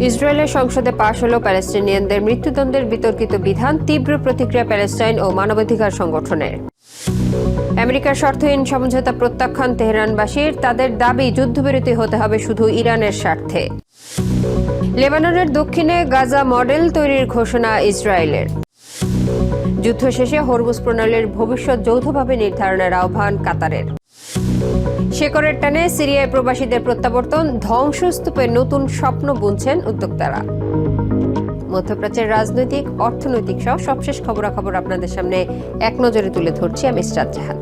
ইসরায়েলের সংসদে পাশ হল প্যালেস্টিনিয়ানদের মৃত্যুদণ্ডের বিতর্কিত বিধান, তীব্র প্রতিক্রিয়া প্যালেস্টাইন ও মানবাধিকার সংগঠনের। আমেরিকার শর্তহীন সমঝোতা প্রত্যাখ্যান তেহরানবাসীর, তাদের দাবি যুদ্ধবিরতি হতে হবে শুধু ইরানের স্বার্থে। লেবাননের দক্ষিণে গাজা মডেল তৈরির ঘোষণা ইসরায়েলের। যুদ্ধ শেষে হরমুজ প্রণালীর ভবিষ্যৎ যৌথভাবে নির্ধারণের আহ্বান কাতারের। শেকড়ের টানে সিরিয়ায় প্রবাসীদের প্রত্যাবর্তন, ধ্বংসস্তূপে নতুন স্বপ্ন বুনছেন উদ্যোক্তারা। মধ্যপ্রাচ্যের রাজনৈতিক, অর্থনৈতিক সহ সবশেষ খবরাখবর আপনাদের সামনে এক নজরে তুলে ধরছি আমি ইসরাত জাহান।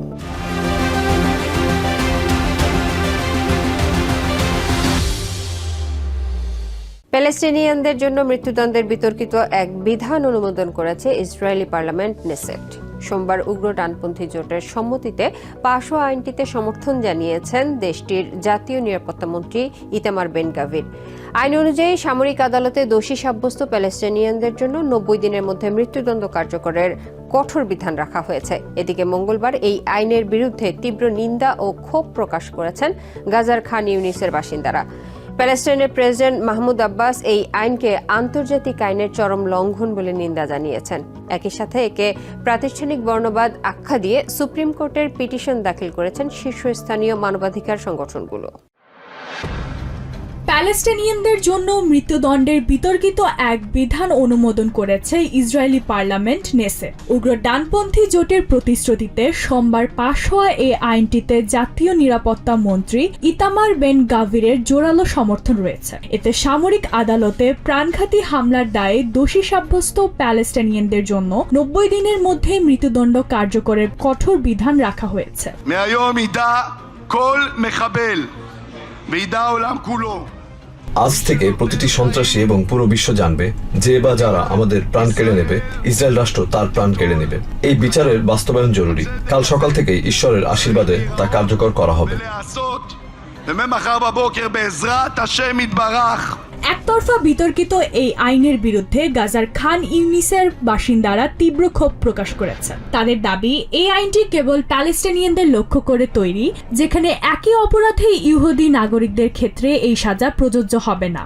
প্যালেস্টিনিয়ানদের জন্য মৃত্যুদণ্ডের বিতর্কিত এক বিধান অনুমোদন করেছে ইসরায়েলি পার্লামেন্ট নেসেট। সোমবার উগ্র ডানপন্থী জোটের সম্মতিতে পাশ হওয়া আইনটিতে সমর্থন জানিয়েছেন দেশটির জাতীয় নিরাপত্তা মন্ত্রী ইতামার বেন গাভির। আইন অনুযায়ী সামরিক আদালতে দোষী সাব্যস্ত প্যালেস্টিনিয়ানদের জন্য 90 দিনের মধ্যে মৃত্যুদণ্ড কার্যকরের কঠোর বিধান রাখা হয়েছে। এদিকে মঙ্গলবার এই আইনের বিরুদ্ধে তীব্র নিন্দা ও ক্ষোভ প্রকাশ করেছেন গাজার খান ইউনিসের বাসিন্দারা। প্যালেস্টাইনের প্রেসিডেন্ট মাহমুদ আব্বাস এই আইনকে আন্তর্জাতিক আইনের চরম লঙ্ঘন বলে নিন্দা জানিয়েছেন। একই সাথে একে প্রাতিষ্ঠানিক বর্ণবাদ আখ্যা দিয়ে সুপ্রিম কোর্টের পিটিশন দাখিল করেছেন শীর্ষস্থানীয় মানবাধিকার সংগঠনগুলো। প্যালেস্টিনিয়ানদের জন্য মৃত্যুদণ্ডের বিতর্কিত এক বিধান অনুমোদন করেছে ইসরায়েলি পার্লামেন্ট নেসেট। উগ্র ডানপন্থী জোটের প্রতিশ্রুতিতে সোমবার পাশ হওয়া এই আইনটিতে জাতীয় নিরাপত্তা মন্ত্রী ইতামার বেন গাভিরের জোরালো সমর্থন রয়েছে। এতে সামরিক আদালতে প্রাণঘাতী হামলার দায়ে দোষী সাব্যস্ত প্যালেস্টিনিয়ানদের জন্য 90 দিনের মধ্যে মৃত্যুদণ্ড কার্যকরের কঠোর বিধান রাখা হয়েছে। আজ থেকে প্রতিটি সন্ত্রাসী এবং পুরো বিশ্ব জানবে যে বা যারা আমাদের প্রাণ কেড়ে নেবে, ইসরায়েল রাষ্ট্র তার প্রাণ কেড়ে নেবে। এই বিচারের বাস্তবায়ন জরুরি। কাল সকাল থেকে ঈশ্বরের আশীর্বাদে তা কার্যকর করা হবে। একতরফা বিতর্কিত এই আইনের বিরুদ্ধে গাজার খান ইউনিসের বাসিন্দারা তীব্র ক্ষোভ প্রকাশ করেছে। তাদের দাবি, এই আইনটি কেবল প্যালেস্টিনিয়ানদের লক্ষ্য করে তৈরি, যেখানে একই অপরাধে ইহুদি নাগরিকদের ক্ষেত্রে এই সাজা প্রযোজ্য হবে না।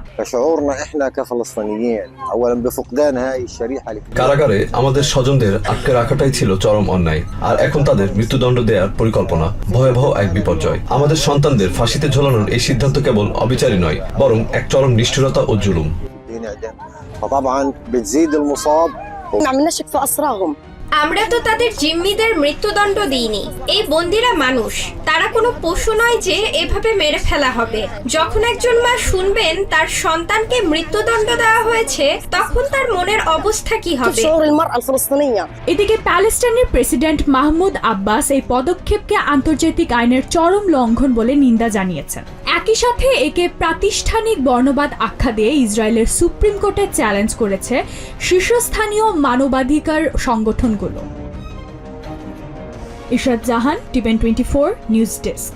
কারাগারে আমাদের স্বজনদের আটকে রাখাটাই ছিল চরম অন্যায়, আর এখন তাদের মৃত্যুদণ্ড দেওয়ার পরিকল্পনা ভয়াবহ এক বিপর্যয়। আমাদের সন্তানদের ফাঁসিতে ঝোলানোর এই সিদ্ধান্ত কেবল অবিচারী নয়, বরং এক চরম নিষ্ঠুরতা ও জুলুম। আমরা তো তাদের জিম্মিদের মৃত্যুদণ্ড দিইনি। এই বন্দীরা মানুষ, তারা কোনো পশু নয় যে এভাবে মেরে ফেলা হবে। যখন একজন মা শুনবেন তার সন্তানকে মৃত্যুদণ্ড দেওয়া হয়েছে, তখন তার মনের অবস্থা কি হবে? এদিকে প্যালেস্টাইনের প্রেসিডেন্ট মাহমুদ আব্বাস এই পদক্ষেপকে আন্তর্জাতিক আইনের চরম লঙ্ঘন বলে নিন্দা জানিয়েছেন। একই সাথে একে প্রাতিষ্ঠানিক বর্ণবাদ আখ্যা দিয়ে ইসরায়েলের সুপ্রিম কোর্টে চ্যালেঞ্জ করেছে শীর্ষস্থানীয় মানবাধিকার সংগঠনগুলো। ইশরাত জাহান, টিভেন 24 নিউজ ডেস্ক।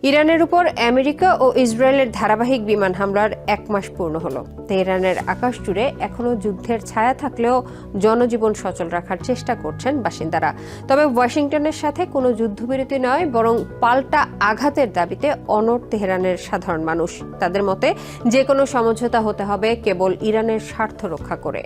ইরানের উপর আমেরিকা ও ইসরায়েলের ধারাবাহিক বিমান হামলার 1 মাস পূর্ণ হলো। তেহরানের আকাশ জুড়ে এখনও যুদ্ধের ছায়া থাকলেও জনজীবন সচল রাখার চেষ্টা করছেন বাসিন্দারা। তবে ওয়াশিংটনের সাথে কোনো যুদ্ধবিরতি নয়, বরং পাল্টা আঘাতের দাবিতে অনড় তেহরানের সাধারণ মানুষ। তাদের মতে যে কোনো সমঝোতা হতে হবে কেবল ইরানের স্বার্থ রক্ষা করে।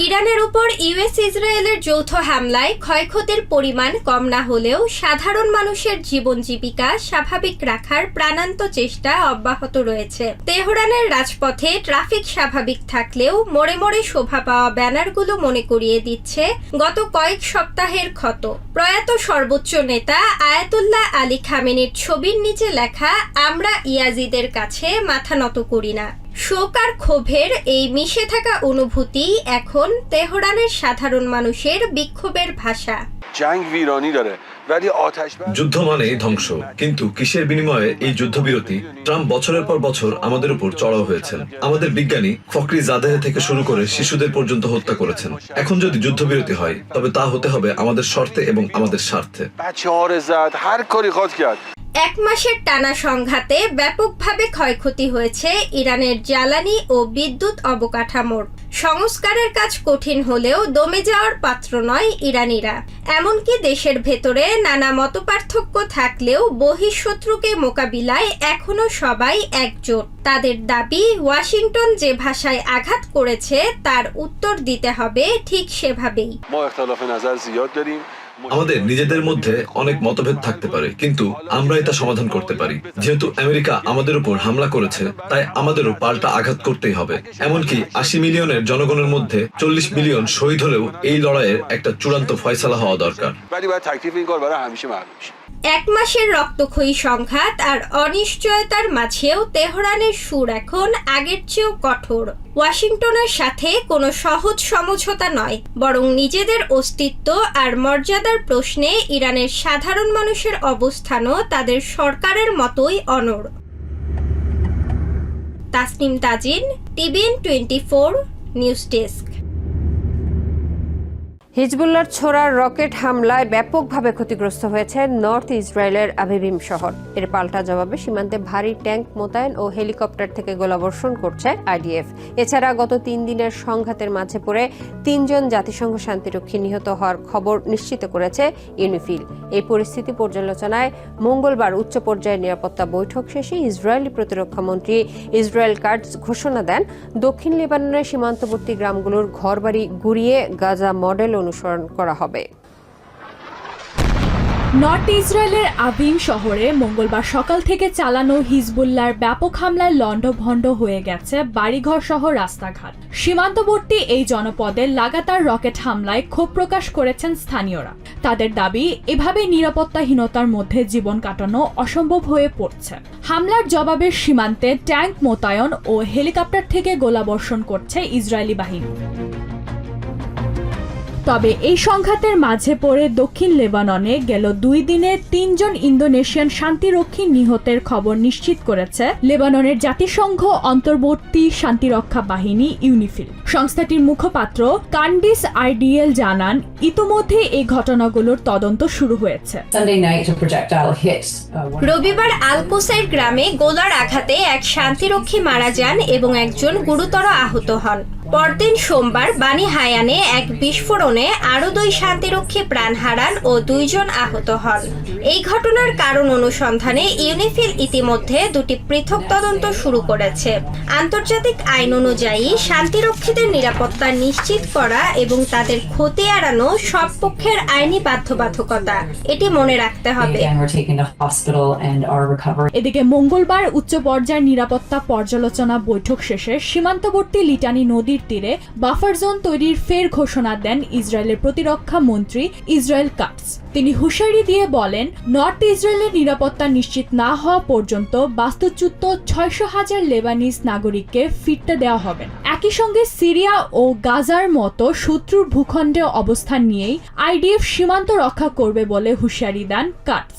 ইরানের উপর ইউএস ইসরায়েলের যৌথ হামলায় ক্ষয়ক্ষতির পরিমাণ কম না হলেও সাধারণ মানুষের জীবন জীবিকা স্বাভাবিক রাখার প্রাণান্ত চেষ্টা অব্যাহত রয়েছে। তেহরানের রাজপথে ট্রাফিক স্বাভাবিক থাকলেও মোড়ে মোড়ে শোভা পাওয়া ব্যানারগুলো মনে করিয়ে দিচ্ছে গত কয়েক সপ্তাহের ক্ষত। প্রয়াত সর্বোচ্চ নেতা আয়াতুল্লাহ আলী খামেনির ছবির নিচে লেখা, আমরা ইয়াজিদের কাছে মাথা নত করি না। শোক আর ক্ষোভের এই মিশে থাকা অনুভূতি এখন তেহরানের সাধারণ মানুষের বিক্ষোভের ভাষা। যুদ্ধ মানেই ধ্বংস, কিন্তু কিসের বিনিময়ে এই যুদ্ধবিরতি? ট্রাম্প বছরের পর বছর আমাদের উপর চড়াও হয়েছেন। আমাদের বিজ্ঞানী ফখরি জাদেহ থেকে শুরু করে শিশুদের পর্যন্ত হত্যা করেছেন। এখন যদি যুদ্ধবিরতি হয়, তবে তা হতে হবে আমাদের শর্তে এবং আমাদের স্বার্থে। 1 মাসের টানা সংঘাতে ব্যাপকভাবে ক্ষয়ক্ষতি হয়েছে ইরানের জ্বালানি ও বিদ্যুৎ অবকাঠামোর। সংস্কারের কাজ কঠিন হলেও দমে যাওয়ার পাত্র নয় ইরানিরা। এমনকি দেশের ভেতরে নানা মতপার্থক্য থাকলেও বহিঃশত্রুকে মোকাবিলায় এখনো সবাই একজোট। তাদের দাবি, ওয়াশিংটন যে ভাষায় আঘাত করেছে তার উত্তর দিতে হবে ঠিক সেভাবেই। আমাদের নিজেদের মধ্যে অনেক মতভেদ থাকতে পারে, কিন্তু আমরা এটা সমাধান করতে পারি। যেহেতু আমেরিকা আমাদের উপর হামলা করেছে, তাই আমাদেরও পাল্টা আঘাত করতেই হবে। এমনকি 80 মিলিয়নের জনগণের মধ্যে 40 মিলিয়ন শহীদ হলেও এই লড়াইয়ের একটা চূড়ান্ত ফয়সালা হওয়া দরকার। এক মাসের রক্তক্ষয়ী সংঘাত আর অনিশ্চয়তার মাঝেও তেহরানের সুর এখন আগের চেয়েও কঠোর। ওয়াশিংটনের সাথে কোনো সহজ সমঝোতা নয়, বরং নিজেদের অস্তিত্ব আর মর্যাদার প্রশ্নে ইরানের সাধারণ মানুষের অবস্থানও তাদের সরকারের মতোই অনড়। Tasnim Tazin, TVN 24 news desk. হিজবুল্লাহর ছোড়া রকেট হামলায় ব্যাপকভাবে ক্ষতিগ্রস্ত হয়েছে নর্থ ইসরায়েলের আভিভিম শহর। এর পাল্টা জবাবে সীমান্তে ভারী ট্যাঙ্ক মোতায়েন ও হেলিকপ্টার থেকে গোলাবর্ষণ করছে আইডিএফ। এছাড়া গত 3 দিনের সংঘাতের মাঝে পড়ে 3 জন জাতিসংঘ শান্তিরক্ষী নিহত হওয়ার খবর নিশ্চিত করেছে ইউনিফিল। এই পরিস্থিতি পর্যালোচনায় মঙ্গলবার উচ্চ পর্যায়ের নিরাপত্তা বৈঠক শেষে ইসরায়েলি প্রতিরক্ষা মন্ত্রী ইসরায়েল কাটজ ঘোষণা দেন, দক্ষিণ লেবাননের সীমান্তবর্তী গ্রামগুলোর ঘরবাড়ি গুড়িয়ে গাজা মডেল অনুসরণ করা হবে। নর্থ ইসরায়েলের আভিম শহরে মঙ্গলবার সকাল থেকে চালানো হিজবুল্লাহর ব্যাপক হামলায় লণ্ডভণ্ড হয়ে গেছে বাড়িঘর সহ রাস্তাঘাট। সীমান্তবর্তী এই জনপদে লাগাতার রকেট হামলায় ক্ষোভ প্রকাশ করেছেন স্থানীয়রা। তাদের দাবি, এভাবে নিরাপত্তাহীনতার মধ্যে জীবন কাটানো অসম্ভব হয়ে পড়ছে। হামলার জবাবে সীমান্তে ট্যাঙ্ক মোতায়েন ও হেলিকপ্টার থেকে গোলাবর্ষণ করছে ইসরায়েলি বাহিনী। তবে এই সংঘাতের মাঝে পড়ে দক্ষিণ লেবাননে গেল 2 দিনে 3 জন ইন্দোনেশিয়ান শান্তিরক্ষী নিহতের খবর নিশ্চিত করেছে লেবাননের জাতিসংঘ অন্তর্বর্তী শান্তিরক্ষা বাহিনী ইউনিফিল। সংস্থাটির মুখপাত্র কান্ডিস আইডিএল জানান, ইতোমধ্যে এই ঘটনাগুলোর তদন্ত শুরু হয়েছে। রবিবার আলকোসাইর গ্রামে গোলার আঘাতে এক শান্তিরক্ষী মারা যান এবং একজন গুরুতর আহত হন। পরদিন সোমবার বানি হায়ানে এক বিস্ফোরণে আরও 2 শান্তিরক্ষী প্রাণ হারান ও 2 জন আহত হন। এই ঘটনার কারণ অনুসন্ধানে ইউনিফিল ইতিমধ্যে 2টি পৃথক তদন্ত শুরু করেছে। আন্তর্জাতিক আইন অনুযায়ী শান্তিরক্ষীদের নিরাপত্তা নিশ্চিত করা এবং তাদের ক্ষতি এড়ানো সব পক্ষের আইনি বাধ্যবাধকতা, এটি মনে রাখতে হবে। এদিকে মঙ্গলবার উচ্চ পর্যায়ের নিরাপত্তা পর্যালোচনা বৈঠক শেষে সীমান্তবর্তী লিটানি নদীর তীরে বাফার জোন তৈরির ফের ঘোষণা দেন ইসরায়েলের প্রতিরক্ষা মন্ত্রী ইসরায়েল কাটজ। তিনি হুঁশিয়ারি দিয়ে বলেন, নর্থ ইসরায়েলের নিরাপত্তা নিশ্চিত না হওয়া পর্যন্ত বাস্তুচ্যুত 600,000 লেবানিজ নাগরিককে ফিরতে দেওয়া হবে না। একই সঙ্গে সিরিয়া ও গাজার মতো শত্রুর ভূখণ্ডে অবস্থান নিয়েই আইডিএফ সীমান্ত রক্ষা করবে বলে হুঁশিয়ারি দেন কাটজ।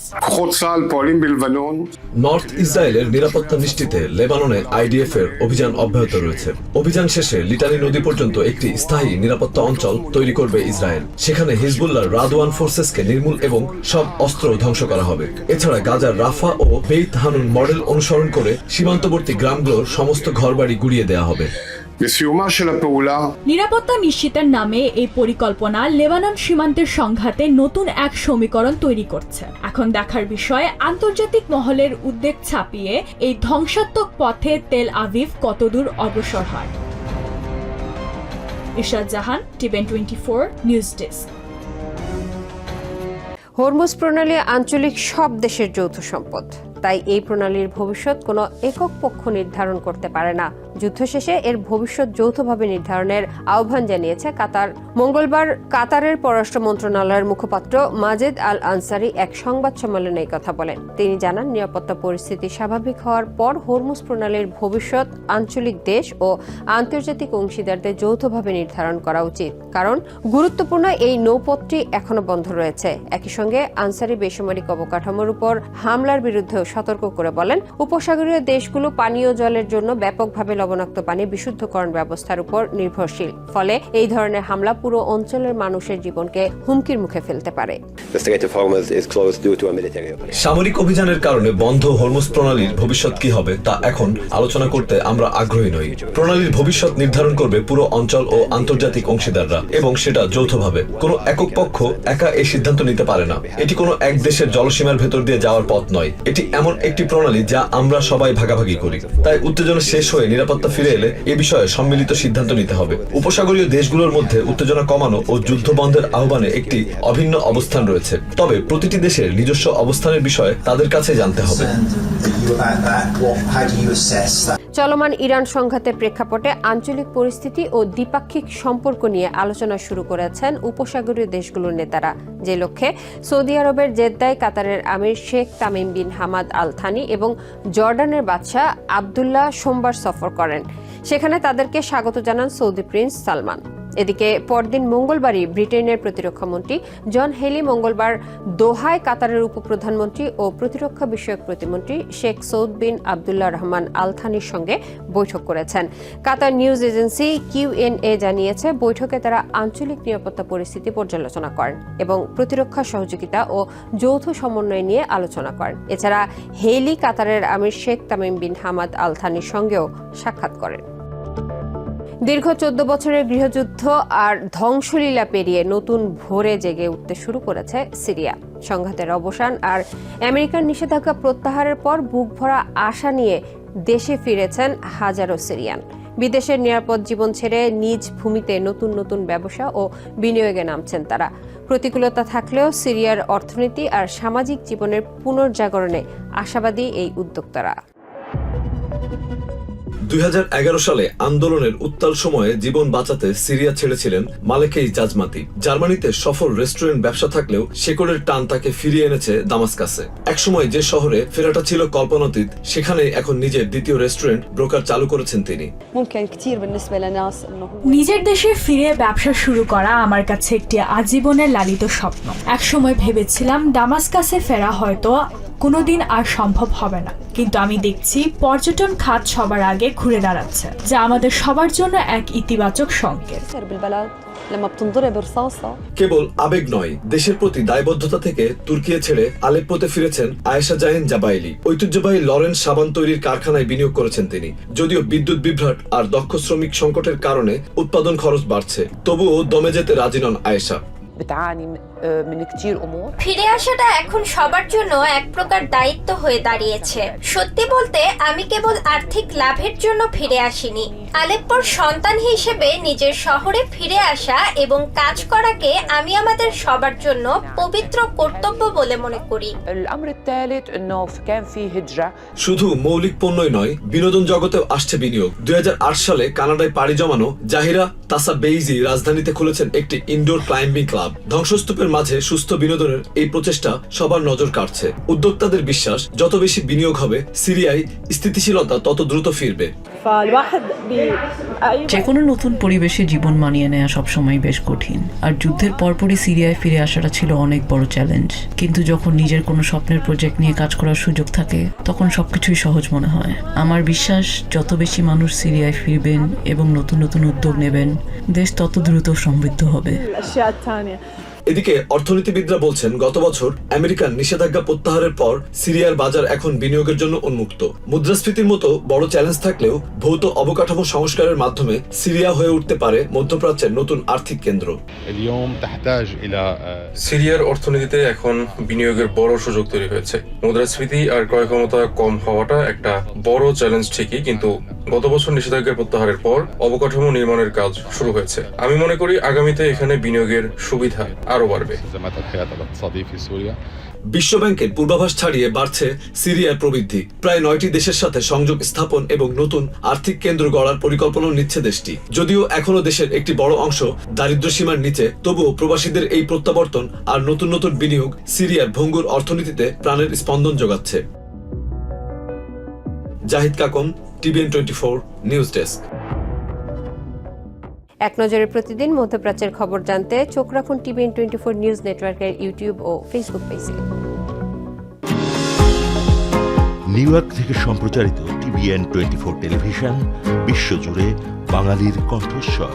নর্থ ইসরায়েলের নিরাপত্তা নিশ্চিতে লেবাননে আইডিএফ এর অভিযান অব্যাহত রয়েছে। অভিযান শেষে লিটানি নদী পর্যন্ত একটি স্থায়ী নিরাপত্তা অঞ্চল তৈরি করবে ইসরায়েল। সেখানে হিজবুল্লাহর রাদওয়ান ফোর্সেসকে নির্মূল এবং সব অস্ত্র ধ্বংস করা হবে। এছাড়া গাজার রাফা ও বেইত হানুন মডেল অনুসরণ করে সীমান্তবর্তী গ্রামগুলোর সমস্ত ঘরবাড়ি গুড়িয়ে দেওয়া হবে। নিরাপত্তা নিশ্চিতের নামে এই পরিকল্পনা লেবানন সীমান্তের সংঘাতে নতুন এক সমীকরণ তৈরি করছে। এখন দেখার বিষয়, আন্তর্জাতিক মহলের উদ্বেগ ছাপিয়ে এই ধ্বংসাত্মক পথে তেল আভিভ কতদূর অগ্রসর হয়। ইশরাত জাহান, TVN 24 নিউজ ডেস্ক। হরমুজ প্রণালী আঞ্চলিক সব দেশের যৌথ সম্পদ, তাই এই প্রণালীর ভবিষ্যৎ কোনো একক পক্ষ নির্ধারণ করতে পারে না। যুদ্ধ শেষে এর ভবিষ্যৎ যৌথভাবে নির্ধারণের আহ্বান জানিয়েছে কাতার। মঙ্গলবার কাতারের পররাষ্ট্র মন্ত্রণালয়ের মুখপাত্র মাজেদ আল আনসারি এক সংবাদ সম্মেলনে এই কথা বলেন। তিনি জানান, নিরাপত্তা পরিস্থিতি স্বাভাবিক হওয়ার পর হরমুজ প্রণালীর ভবিষ্যৎ আঞ্চলিক দেশ ও আন্তর্জাতিক অংশীদারদের যৌথভাবে নির্ধারণ করা উচিত, কারণ গুরুত্বপূর্ণ এই নৌপথটি এখনো বন্ধ রয়েছে। একই সঙ্গে আনসারি বেসামরিক অবকাঠামোর উপর হামলার বিরুদ্ধেও সতর্ক করে বলেন, উপসাগরীয় দেশগুলো পানীয় জলের জন্য ব্যাপকভাবে লবণাক্ত পানি বিশুদ্ধকরণ ব্যবস্থার উপর নির্ভরশীল। ফলে এই ধরনের হামলা পুরো অঞ্চলের মানুষের জীবনকে হুমকির মুখে ফেলতে পারে। সামরিক অভিযানের কারণে বন্ধ হরমুজ প্রণালীর ভবিষ্যৎ কি হবে তা এখন আলোচনা করতে আমরা আগ্রহী নই। প্রণালীর ভবিষ্যৎ নির্ধারণ করবে পুরো অঞ্চল ও আন্তর্জাতিক অংশীদাররা, এবং সেটা যৌথভাবে। কোনো একক পক্ষ একা এই সিদ্ধান্ত নিতে পারে না। এটি কোনো এক দেশের জলসীমার ভেতর দিয়ে যাওয়ার পথ নয়। এটি এমন একটি প্রণালী যা আমরা সবাই ভাগাভাগি করি। তাই উত্তেজনা শেষ হয়ে নিরাপত্তা ফিরে এলে এ বিষয়ে সম্মিলিত সিদ্ধান্ত নিতে হবে। উপসাগরীয় দেশগুলোর মধ্যে উত্তেজনা কমানো ও যুদ্ধ বন্ধের আহ্বানে একটি অভিন্ন অবস্থান রয়েছে। তবে প্রতিটি দেশের নিজস্ব অবস্থানের বিষয়ে তাদের কাছে জানতে হবে। চলমান ইরান সংঘাতের প্রেক্ষাপটে আঞ্চলিক পরিস্থিতি ও দ্বিপাক্ষিক সম্পর্ক নিয়ে আলোচনা শুরু করেছেন উপসাগরীয় দেশগুলোর নেতারা, যে লক্ষ্যে সৌদি আরবের জেদ্দায় কাতারের আমির Sheikh Tamim bin Hamad Al Thani এবং জর্ডানের বাদশাহ আবদুল্লাহ সোমবার সফর করেন। সেখানে তাদেরকে স্বাগত জানান সৌদি প্রিন্স সালমান। এদিকে পরদিন মঙ্গলবারই ব্রিটেনের প্রতিরক্ষামন্ত্রী জন হেলি মঙ্গলবার দোহায় কাতারের উপপ্রধানমন্ত্রী ও প্রতিরক্ষা বিষয়ক প্রতিমন্ত্রী শেখ সৌদ বিন আবদুল্লাহ রহমান আল থানির সঙ্গে বৈঠক করেছেন। কাতার নিউজ এজেন্সি QNA জানিয়েছে, বৈঠকে তারা আঞ্চলিক নিরাপত্তা পরিস্থিতি পর্যালোচনা করেন এবং প্রতিরক্ষা সহযোগিতা ও যৌথ সমন্বয় নিয়ে আলোচনা করেন। এছাড়া হেলি কাতারের আমির Sheikh Tamim bin Hamad Al থানির সঙ্গেও সাক্ষাৎ করেন। দীর্ঘ 14 বছরের গৃহযুদ্ধ আর ধ্বংসলীলা পেরিয়ে নতুন ভোরে জেগে উঠতে শুরু করেছে সিরিয়া। সংঘাতের অবসান আর আমেরিকার নিষেধাজ্ঞা প্রত্যাহারের পর বুক ভরা আশা নিয়ে দেশে ফিরেছেন হাজারো সিরিয়ান। বিদেশের নিরাপদ জীবন ছেড়ে নিজ ভূমিতে নতুন নতুন ব্যবসা ও বিনিয়োগে নামছেন তারা। প্রতিকূলতা থাকলেও সিরিয়ার অর্থনীতি আর সামাজিক জীবনের পুনর্জাগরণে আশাবাদী এই উদ্যোক্তারা। 2011 সালে আন্দোলনের উত্তাল সময়ে জীবন বাঁচাতে সিরিয়া ছেড়েছিলেন মালেকেই জাজমাতি। জার্মানিতে সফল রেস্টুরেন্ট ব্যবসা থাকলেও শেকড়ের টান তাকে ফিরিয়ে এনেছে দামাস্কাসে। একসময় যে শহরে ফেরাটা ছিল কল্পনাতীত, সেখানেই এখন নিজের দ্বিতীয় রেস্টুরেন্ট ব্রোকার চালু করেছেন তিনি। নিজের দেশে ফিরে ব্যবসা শুরু করা আমার কাছে একটি আজীবনের লালিত স্বপ্ন। একসময় ভেবেছিলাম দামাস্কাসে ফেরা হয়তো কোনোদিন আর সম্ভব হবে না, কিন্তু আমি দেখছি পর্যটন খাত সবার আগে ঘুরে দাঁড়াচ্ছে, যা আমাদের সবার জন্য এক ইতিবাচক সংকেত। কেবল আবেগ নয়, দেশের প্রতি দায়বদ্ধতা থেকে তুর্কি ছেড়ে আলেপ্পোতে ফিরেছেন আয়েশা জাহিন জাবাইলি। ঐতিহ্যবাহী লরেন্স সাবান তৈরির কারখানায় বিনিয়োগ করেছেন তিনি। যদিও বিদ্যুৎ বিভ্রাট আর দক্ষ শ্রমিক সংকটের কারণে উৎপাদন খরচ বাড়ছে, তবুও দমে যেতে রাজি নন আয়েশা। ফিরে আসাটা এখন সবার জন্য এক প্রকার দায়িত্ব হয়ে দাঁড়িয়েছে। সত্যি বলতে আমি কেবল আর্থিক লাভের জন্য ফিরে আসিনি। আলেপ্পোর সন্তান হিসেবে নিজের শহরে ফিরে আসা এবং কাজ করাকে আমি আমাদের সবার জন্য পবিত্র কর্তব্য বলে মনে করি। শুধু মৌলিক পণ্যই নয়, বিনোদন জগতেও আসছে বিনিয়োগ। 2008 সালে কানাডায় পাড়ি জমানো জাহিরা তাসা বেইজি রাজধানীতে খুলেছেন একটি ইনডোর ক্লাইম্বিং ক্লাব। ধ্বংসস্তূপের মাঝে সুস্থ বিনোদনের এই প্রচেষ্টা সবার নজর কাড়ছে। উদ্যোক্তাদের বিশ্বাস, যত বেশি বিনিয়োগ হবে সিরিয়ায় স্থিতিশীলতা তত দ্রুত ফিরবে। যে কোনো নতুন পরিবেশে জীবন মানিয়ে নেওয়া সবসময় বেশ কঠিন, আর যুদ্ধের পরপরই সিরিয়ায় ফিরে আসাটা ছিল অনেক বড় চ্যালেঞ্জ। কিন্তু যখন নিজের কোনো স্বপ্নের প্রজেক্ট নিয়ে কাজ করার সুযোগ থাকে, তখন সবকিছুই সহজ মনে হয়। আমার বিশ্বাস, যত বেশি মানুষ সিরিয়ায় ফিরবেন এবং নতুন নতুন উদ্যোগ নেবেন, দেশ তত দ্রুত সমৃদ্ধ হবে। এদিকে অর্থনীতিবিদরা বলছেন, গত বছর আমেরিকার নিষেধাজ্ঞা প্রত্যাহারের পর সিরিয়ার বাজার এখন বিনিয়োগের জন্য উন্মুক্ত। মুদ্রাস্ফীতির মতো বড় চ্যালেঞ্জ থাকলেও ভৌত অবকাঠামো সংস্কারের মাধ্যমে সিরিয়া হয়ে উঠতে পারে মধ্যপ্রাচ্যের নতুন আর্থিক কেন্দ্র। সিরিয়ার অর্থনীতিতে এখন বিনিয়োগের বড় সুযোগ তৈরি হয়েছে। মুদ্রাস্ফীতি আর ক্রয় ক্ষমতা কম হওয়াটা একটা বড় চ্যালেঞ্জ ঠিকই, কিন্তু গত বছর নিষেধাজ্ঞা প্রত্যাহারের পর অবকাঠামো নির্মাণের কাজ শুরু হয়েছে। আমি মনে করি আগামীতে এখানে বিনিয়োগের সুবিধা আরো বাড়বে। বিশ্বব্যাংকের পূর্বাভাস ছাড়িয়ে বাড়ছে সিরিয়ার প্রবৃদ্ধি। প্রায় 9টি দেশের সাথে সংযোগ স্থাপন এবং নতুন আর্থিক কেন্দ্র গড়ার পরিকল্পনা নিচ্ছে দেশটি। যদিও এখনো দেশের একটি বড় অংশ দারিদ্র্যসীমার নিচে, তবুও প্রবাসীদের এই প্রত্যাবর্তন আর নতুন নতুন বিনিয়োগ সিরিয়ার ভঙ্গুর অর্থনীতিতে প্রাণের স্পন্দন যোগাচ্ছে। Zahid Kakon, TVN 24 news desk. এক নজরে প্রতিদিন মধ্যপ্রাচ্যের খবর জানতে চোখ রাখুন TVN 24 নিউজ নেটওয়ার্কের ইউটিউব ও ফেসবুক পেজে। নিউ ইয়র্ক থেকে সম্প্রচারিত TVN 24 টেলিভিশন বিশ্বজুড়ে বাঙালির কণ্ঠস্বর।